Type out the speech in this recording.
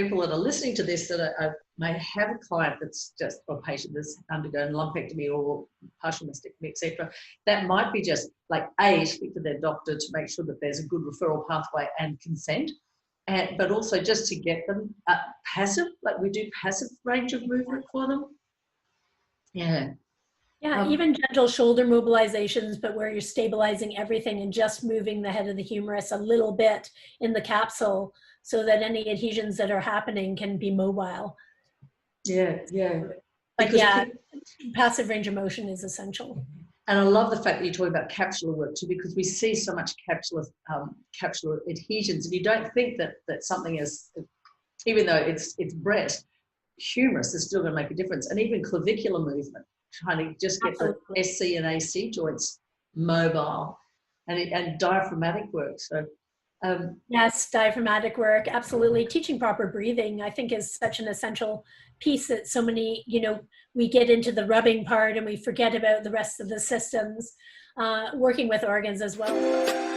people that are listening to this that may have a client that's just, or a patient that's undergone lumpectomy or partial mastectomy, etc., that might be just like speak to their doctor to make sure that there's a good referral pathway and consent, but also just to get them passive, like we do passive range of movement for them. Yeah. Yeah, even gentle shoulder mobilizations, but where you're stabilizing everything and just moving the head of the humerus a little bit in the capsule so that any adhesions that are happening can be mobile. Yeah, yeah. But because yeah, passive range of motion is essential. And I love the fact that you're talking about capsular work too, because we see so much capsular adhesions, and you don't think that something is, even though it's breast, humerus is still going to make a difference, and even clavicular movement, trying to just get the SC and AC joints mobile, and diaphragmatic work. So. Yes, diaphragmatic work, absolutely. Teaching proper breathing, I think, is such an essential piece that so many, we get into the rubbing part and we forget about the rest of the systems, working with organs as well.